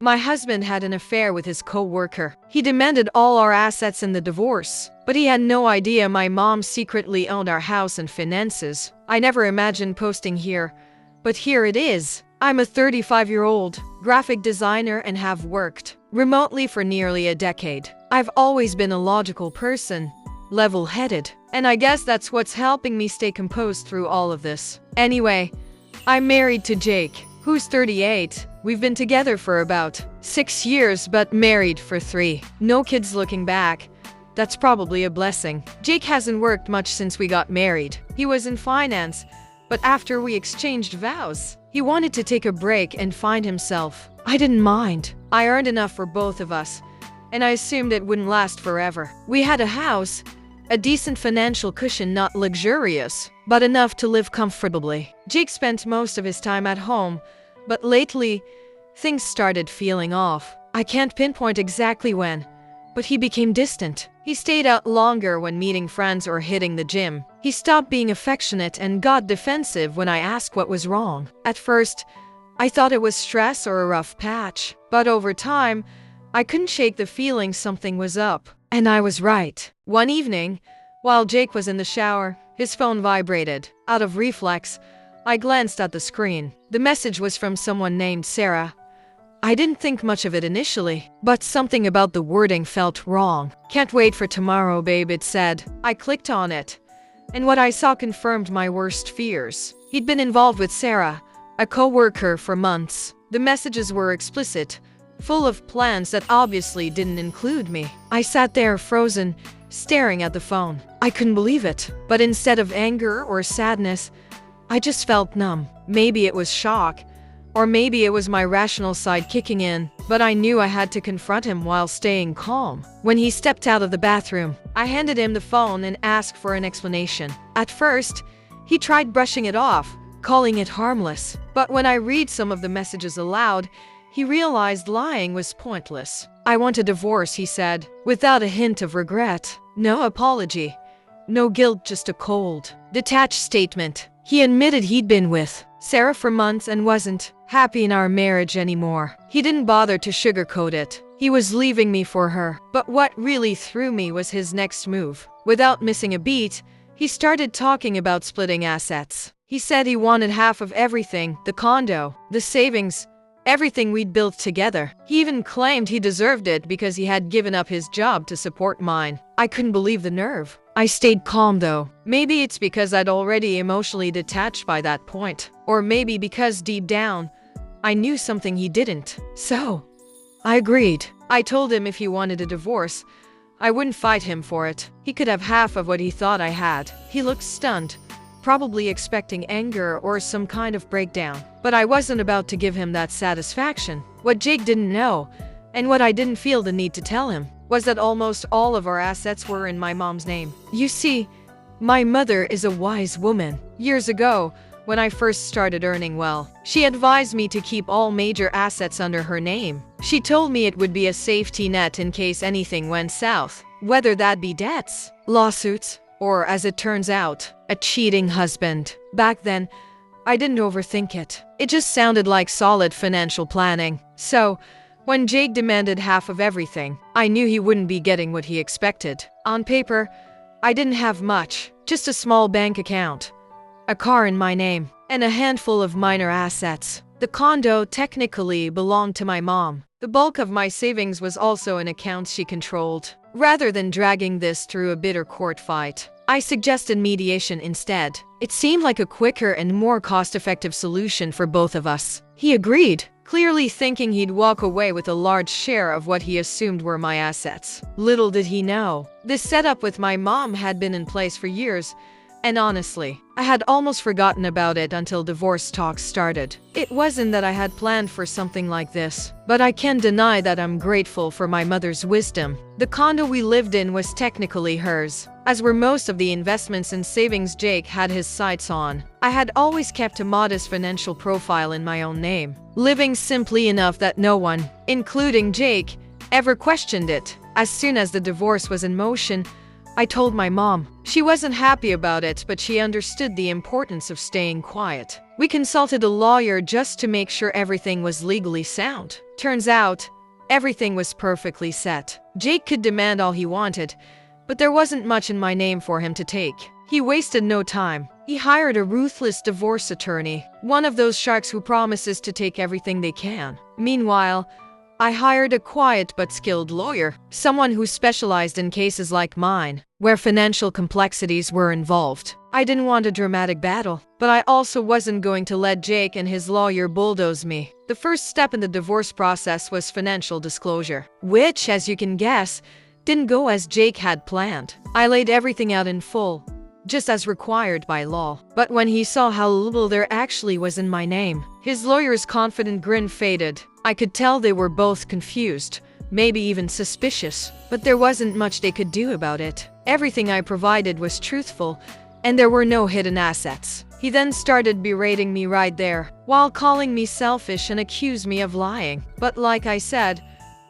My husband had an affair with his co-worker. He demanded all our assets in the divorce, but he had no idea my mom secretly owned our house and finances. I never imagined posting here, but here it is. I'm a 35-year-old graphic designer and have worked remotely for nearly a decade. I've always been a logical person, level-headed, and I guess that's what's helping me stay composed through all of this. Anyway, I'm married to Jake, who's 38. We've been together for about 6 years, but married for 3. No kids looking back. That's probably a blessing. Jake hasn't worked much since we got married. He was in finance, but after we exchanged vows, he wanted to take a break and find himself. I didn't mind. I earned enough for both of us, and I assumed it wouldn't last forever. We had a house, a decent financial cushion, not luxurious, but enough to live comfortably. Jake spent most of his time at home, but lately, things started feeling off. I can't pinpoint exactly when, but he became distant. He stayed out longer when meeting friends or hitting the gym. He stopped being affectionate and got defensive when I asked what was wrong. At first, I thought it was stress or a rough patch, but over time, I couldn't shake the feeling something was up. And I was right. One evening, while Jake was in the shower, his phone vibrated. Out of reflex, I glanced at the screen. The message was from someone named Sarah. I didn't think much of it initially, but something about the wording felt wrong. "Can't wait for tomorrow, babe," it said. I clicked on it, and what I saw confirmed my worst fears. He'd been involved with Sarah, a co-worker, for months. The messages were explicit, full of plans that obviously didn't include me. I sat there frozen, staring at the phone. I couldn't believe it, but instead of anger or sadness, I just felt numb. Maybe it was shock, or maybe it was my rational side kicking in, but I knew I had to confront him while staying calm. When he stepped out of the bathroom, I handed him the phone and asked for an explanation. At first, he tried brushing it off, calling it harmless. But when I read some of the messages aloud, he realized lying was pointless. "I want a divorce," he said, without a hint of regret. No apology, no guilt, just a cold, detached statement. He admitted he'd been with Sarah for months and wasn't happy in our marriage anymore. He didn't bother to sugarcoat it. He was leaving me for her. But what really threw me was his next move. Without missing a beat, he started talking about splitting assets. He said he wanted half of everything, the condo, the savings, everything we'd built together. He even claimed he deserved it because he had given up his job to support mine. I couldn't believe the nerve. I stayed calm though. Maybe it's because I'd already emotionally detached by that point. Or maybe because deep down, I knew something he didn't. So, I agreed. I told him if he wanted a divorce, I wouldn't fight him for it. He could have half of what he thought I had. He looked stunned, probably expecting anger or some kind of breakdown. But I wasn't about to give him that satisfaction. What Jake didn't know, and what I didn't feel the need to tell him, was that almost all of our assets were in my mom's name. You see, my mother is a wise woman. Years ago, when I first started earning well, she advised me to keep all major assets under her name. She told me it would be a safety net in case anything went south, whether that be debts, lawsuits, or, as it turns out, a cheating husband. Back then, I didn't overthink it. It just sounded like solid financial planning. So, when Jake demanded half of everything, I knew he wouldn't be getting what he expected. On paper, I didn't have much, just a small bank account, a car in my name, and a handful of minor assets. The condo technically belonged to my mom. The bulk of my savings was also in accounts she controlled. Rather than dragging this through a bitter court fight, I suggested mediation instead. It seemed like a quicker and more cost-effective solution for both of us. He agreed, clearly thinking he'd walk away with a large share of what he assumed were my assets. Little did he know, this setup with my mom had been in place for years, and honestly, I had almost forgotten about it until divorce talks started. It wasn't that I had planned for something like this, but I can't deny that I'm grateful for my mother's wisdom. The condo we lived in was technically hers, as were most of the investments and savings Jake had his sights on. I had always kept a modest financial profile in my own name, living simply enough that no one, including Jake, ever questioned it. As soon as the divorce was in motion, I told my mom. She wasn't happy about it, but she understood the importance of staying quiet. We consulted a lawyer just to make sure everything was legally sound. Turns out, everything was perfectly set. Jake could demand all he wanted, but there wasn't much in my name for him to take. He wasted no time. He hired a ruthless divorce attorney, one of those sharks who promises to take everything they can. Meanwhile, I hired a quiet but skilled lawyer, someone who specialized in cases like mine, where financial complexities were involved. I didn't want a dramatic battle, but I also wasn't going to let Jake and his lawyer bulldoze me. The first step in the divorce process was financial disclosure, which, as you can guess, didn't go as Jake had planned. I laid everything out in full, just as required by law. But when he saw how little there actually was in my name, his lawyer's confident grin faded. I could tell they were both confused, maybe even suspicious, but there wasn't much they could do about it. Everything I provided was truthful, and there were no hidden assets. He then started berating me right there, while calling me selfish and accused me of lying. But like I said,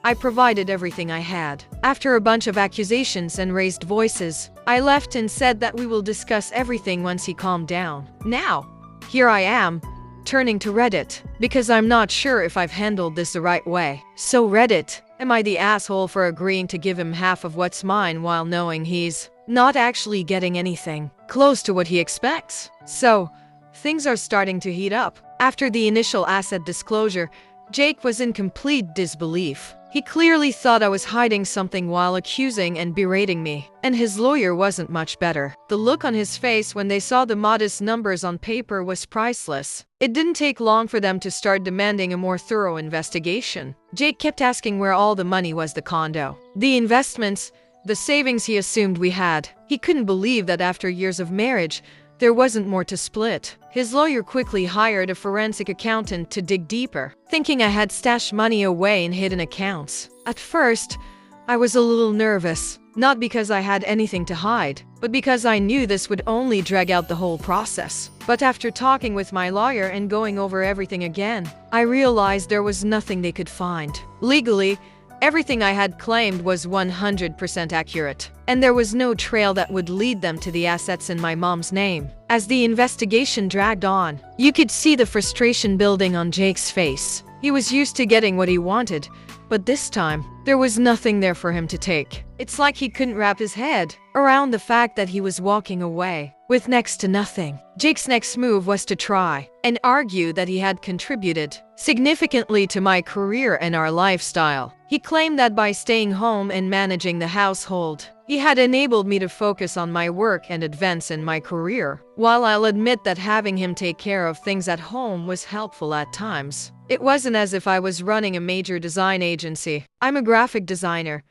I provided everything I had. After a bunch of accusations and raised voices, I left and said that we will discuss everything once he calmed down. Now, here I am, turning to Reddit, because I'm not sure if I've handled this the right way. So Reddit, am I the asshole for agreeing to give him half of what's mine while knowing he's not actually getting anything close to what he expects? So, things are starting to heat up. After the initial asset disclosure, Jake was in complete disbelief. He clearly thought I was hiding something while accusing and berating me, and his lawyer wasn't much better. The look on his face when they saw the modest numbers on paper was priceless. It didn't take long for them to start demanding a more thorough investigation. Jake kept asking where all the money was: the condo, the investments, the savings he assumed we had. He couldn't believe that after years of marriage, there wasn't more to split. His lawyer quickly hired a forensic accountant to dig deeper, thinking I had stashed money away in hidden accounts. At first, I was a little nervous, not because I had anything to hide, but because I knew this would only drag out the whole process. But after talking with my lawyer and going over everything again, I realized there was nothing they could find. Legally, everything I had claimed was 100% accurate, and there was no trail that would lead them to the assets in my mom's name. As the investigation dragged on, you could see the frustration building on Jake's face. He was used to getting what he wanted, but this time, there was nothing there for him to take. It's like he couldn't wrap his head around the fact that he was walking away with next to nothing. Jake's next move was to try and argue that he had contributed significantly to my career and our lifestyle. He claimed that by staying home and managing the household, he had enabled me to focus on my work and advance in my career. While I'll admit that having him take care of things at home was helpful at times, it wasn't as if I was running a major design agency. I'm a graphic designer,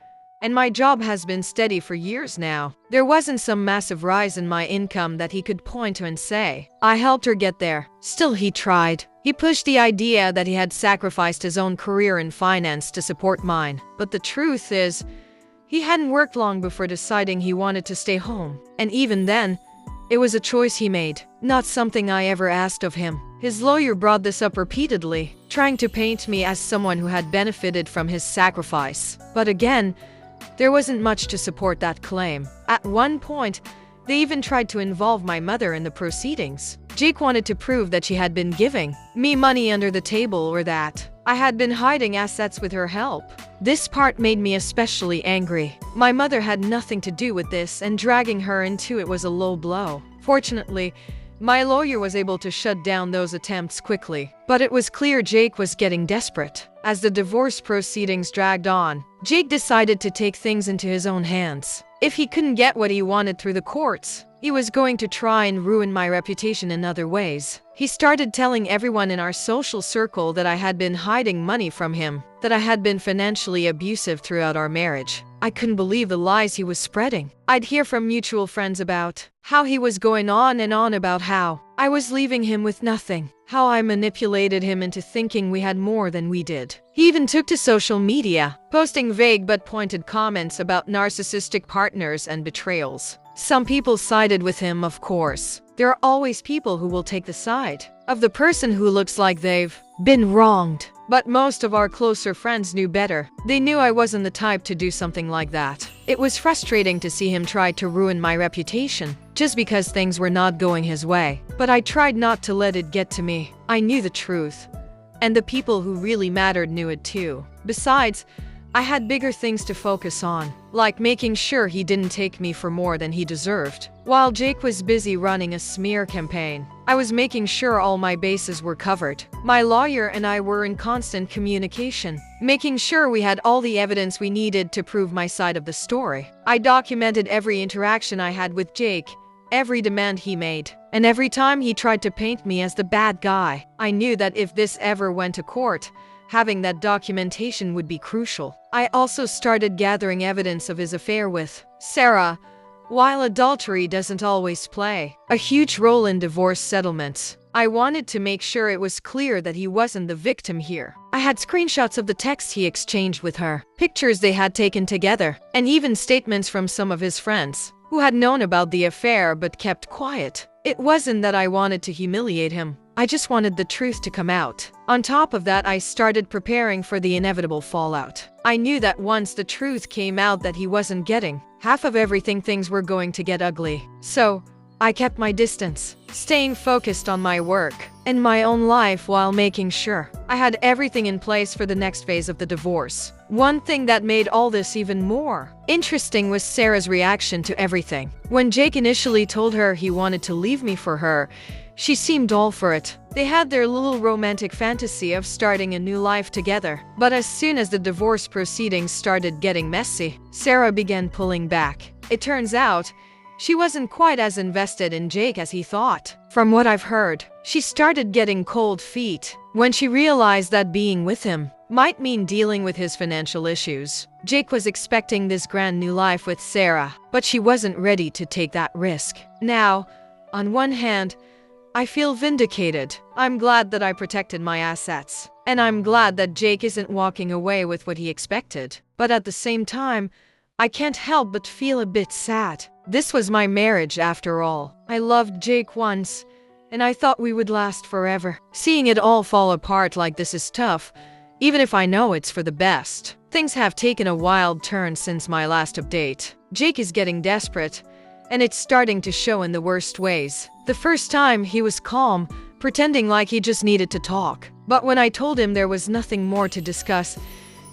and my job has been steady for years now. There wasn't some massive rise in my income that he could point to and say, I helped her get there. Still, he tried. He pushed the idea that he had sacrificed his own career in finance to support mine. But the truth is, he hadn't worked long before deciding he wanted to stay home. And even then, it was a choice he made, not something I ever asked of him. His lawyer brought this up repeatedly, trying to paint me as someone who had benefited from his sacrifice. But again, there wasn't much to support that claim. At one point, they even tried to involve my mother in the proceedings. Jake wanted to prove that she had been giving me money under the table or that I had been hiding assets with her help. This part made me especially angry. My mother had nothing to do with this, and dragging her into it was a low blow. Fortunately, my lawyer was able to shut down those attempts quickly. But it was clear Jake was getting desperate. As the divorce proceedings dragged on, Jake decided to take things into his own hands. If he couldn't get what he wanted through the courts, he was going to try and ruin my reputation in other ways. He started telling everyone in our social circle that I had been hiding money from him, that I had been financially abusive throughout our marriage. I couldn't believe the lies he was spreading. I'd hear from mutual friends about how he was going on and on about how I was leaving him with nothing, how I manipulated him into thinking we had more than we did. He even took to social media, posting vague but pointed comments about narcissistic partners and betrayals. Some people sided with him, of course. There are always people who will take the side of the person who looks like they've been wronged. But most of our closer friends knew better. They knew I wasn't the type to do something like that. It was frustrating to see him try to ruin my reputation just because things were not going his way. But I tried not to let it get to me. I knew the truth, and the people who really mattered knew it too. Besides, I had bigger things to focus on, like making sure he didn't take me for more than he deserved. While Jake was busy running a smear campaign, I was making sure all my bases were covered. My lawyer and I were in constant communication, making sure we had all the evidence we needed to prove my side of the story. I documented every interaction I had with Jake, every demand he made, and every time he tried to paint me as the bad guy. I knew that if this ever went to court, having that documentation would be crucial. I also started gathering evidence of his affair with Sarah. While adultery doesn't always play a huge role in divorce settlements, I wanted to make sure it was clear that he wasn't the victim here. I had screenshots of the texts he exchanged with her, pictures they had taken together, and even statements from some of his friends who had known about the affair but kept quiet. It wasn't that I wanted to humiliate him. I just wanted the truth to come out. On top of that, I started preparing for the inevitable fallout. I knew that once the truth came out that he wasn't getting half of everything, things were going to get ugly. So, I kept my distance, staying focused on my work and my own life while making sure I had everything in place for the next phase of the divorce. One thing that made all this even more interesting was Sarah's reaction to everything. When Jake initially told her he wanted to leave me for her, she seemed all for it. They had their little romantic fantasy of starting a new life together. But as soon as the divorce proceedings started getting messy, Sarah began pulling back. It turns out, she wasn't quite as invested in Jake as he thought. From what I've heard, she started getting cold feet when she realized that being with him might mean dealing with his financial issues. Jake was expecting this grand new life with Sarah, but she wasn't ready to take that risk. Now, on one hand, I feel vindicated. I'm glad that I protected my assets, and I'm glad that Jake isn't walking away with what he expected. But at the same time, I can't help but feel a bit sad. This was my marriage after all. I loved Jake once, and I thought we would last forever. Seeing it all fall apart like this is tough, even if I know it's for the best. Things have taken a wild turn since my last update. Jake is getting desperate, and it's starting to show in the worst ways. The first time, he was calm, pretending like he just needed to talk. But when I told him there was nothing more to discuss,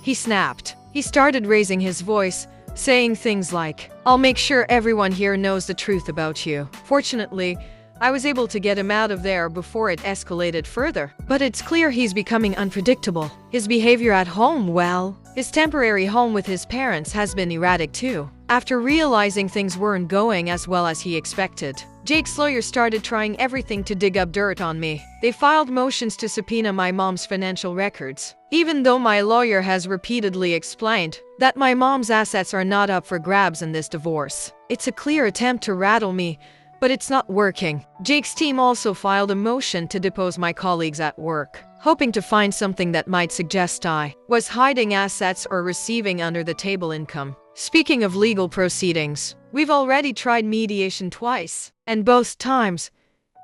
he snapped. He started raising his voice, saying things like, "I'll make sure everyone here knows the truth about you." Fortunately, I was able to get him out of there before it escalated further. But it's clear he's becoming unpredictable. His behavior at home, well, his temporary home with his parents has been erratic too. After realizing things weren't going as well as he expected, Jake's lawyer started trying everything to dig up dirt on me. They filed motions to subpoena my mom's financial records, even though my lawyer has repeatedly explained that my mom's assets are not up for grabs in this divorce. It's a clear attempt to rattle me, but it's not working. Jake's team also filed a motion to depose my colleagues at work, hoping to find something that might suggest I was hiding assets or receiving under-the-table income. Speaking of legal proceedings, we've already tried mediation twice, and both times,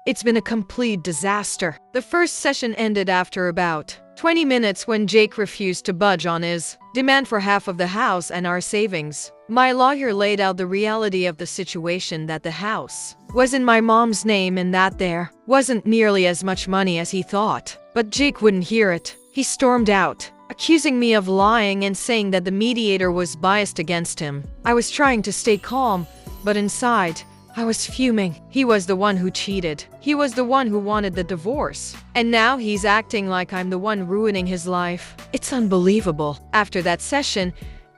it's been a complete disaster. The first session ended after about 20 minutes when Jake refused to budge on his demand for half of the house and our savings. My lawyer laid out the reality of the situation, that the house was in my mom's name and that there wasn't nearly as much money as he thought. But Jake wouldn't hear it. He stormed out, accusing me of lying and saying that the mediator was biased against him. I was trying to stay calm, but inside, I was fuming. He was the one who cheated. He was the one who wanted the divorce. And now he's acting like I'm the one ruining his life. It's unbelievable. After that session,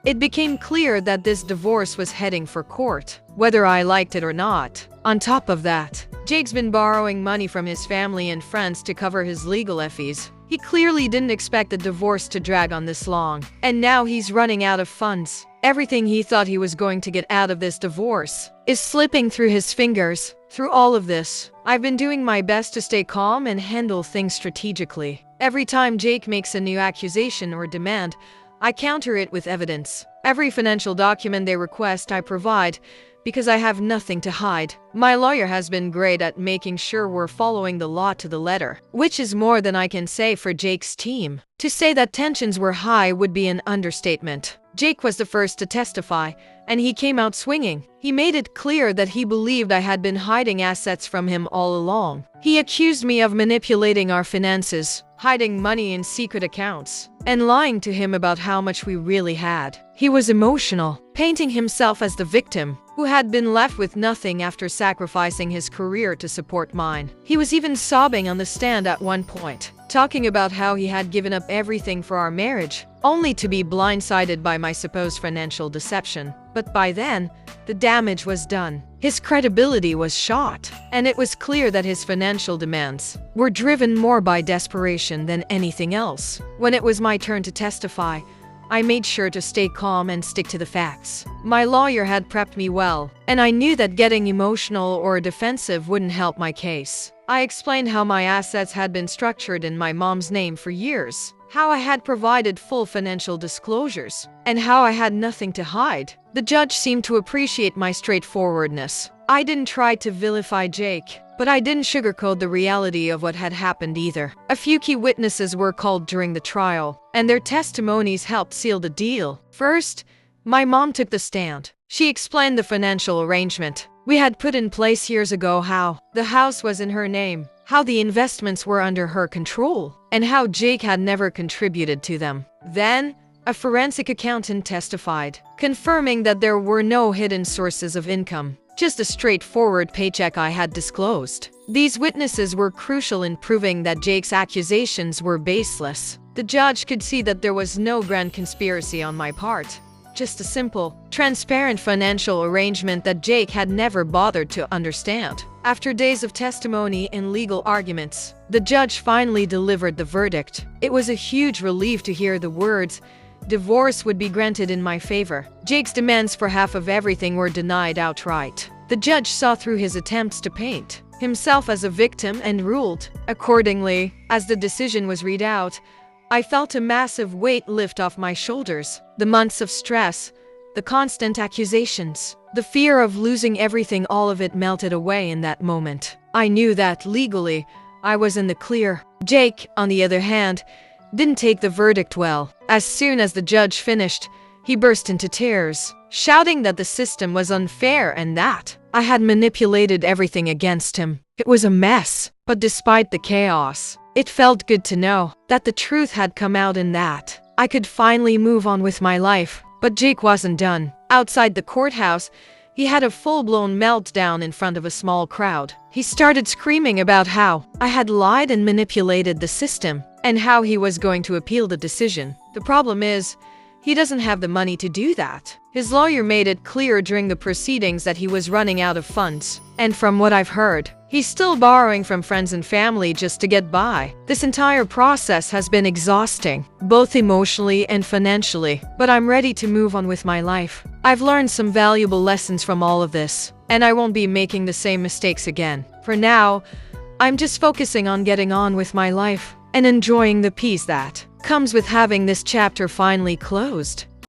it became clear that this divorce was heading for court, whether I liked it or not. On top of that, Jake's been borrowing money from his family and friends to cover his legal fees. He clearly didn't expect the divorce to drag on this long, and now he's running out of funds. Everything he thought he was going to get out of this divorce is slipping through his fingers. Through all of this, I've been doing my best to stay calm and handle things strategically. Every time Jake makes a new accusation or demand, I counter it with evidence. Every financial document they request, I provide, because I have nothing to hide. My lawyer has been great at making sure we're following the law to the letter, which is more than I can say for Jake's team. To say that tensions were high would be an understatement. Jake was the first to testify, and he came out swinging. He made it clear that he believed I had been hiding assets from him all along. He accused me of manipulating our finances, hiding money in secret accounts, and lying to him about how much we really had. He was emotional, painting himself as the victim who had been left with nothing after sacrificing his career to support mine. He was even sobbing on the stand at one point, talking about how he had given up everything for our marriage, only to be blindsided by my supposed financial deception. But by then, the damage was done. His credibility was shot, and it was clear that his financial demands were driven more by desperation than anything else. When it was my turn to testify, I made sure to stay calm and stick to the facts. My lawyer had prepped me well, and I knew that getting emotional or defensive wouldn't help my case. I explained how my assets had been structured in my mom's name for years, how I had provided full financial disclosures, and how I had nothing to hide. The judge seemed to appreciate my straightforwardness. I didn't try to vilify Jake, but I didn't sugarcoat the reality of what had happened either. A few key witnesses were called during the trial, and their testimonies helped seal the deal. First, my mom took the stand. She explained the financial arrangement we had put in place years ago, how the house was in her name, how the investments were under her control, and how Jake had never contributed to them. Then, a forensic accountant testified, confirming that there were no hidden sources of income, just a straightforward paycheck I had disclosed. These witnesses were crucial in proving that Jake's accusations were baseless. The judge could see that there was no grand conspiracy on my part, just a simple, transparent financial arrangement that Jake had never bothered to understand. After days of testimony and legal arguments, the judge finally delivered the verdict. It was a huge relief to hear the words, "Divorce would be granted in my favor." Jake's demands for half of everything were denied outright. The judge saw through his attempts to paint himself as a victim and ruled accordingly. As the decision was read out, I felt a massive weight lift off my shoulders. The months of stress, the constant accusations, the fear of losing everything, all of it melted away in that moment. I knew that legally, I was in the clear. Jake, on the other hand, didn't take the verdict well. As soon as the judge finished, he burst into tears, shouting that the system was unfair and that I had manipulated everything against him. It was a mess, but despite the chaos, it felt good to know that the truth had come out and that I could finally move on with my life. But Jake wasn't done. Outside the courthouse, he had a full-blown meltdown in front of a small crowd. He started screaming about how I had lied and manipulated the system, and how he was going to appeal the decision. The problem is, he doesn't have the money to do that. His lawyer made it clear during the proceedings that he was running out of funds. And from what I've heard, he's still borrowing from friends and family just to get by. This entire process has been exhausting, both emotionally and financially. But I'm ready to move on with my life. I've learned some valuable lessons from all of this, and I won't be making the same mistakes again. For now, I'm just focusing on getting on with my life and enjoying the peace that comes with having this chapter finally closed.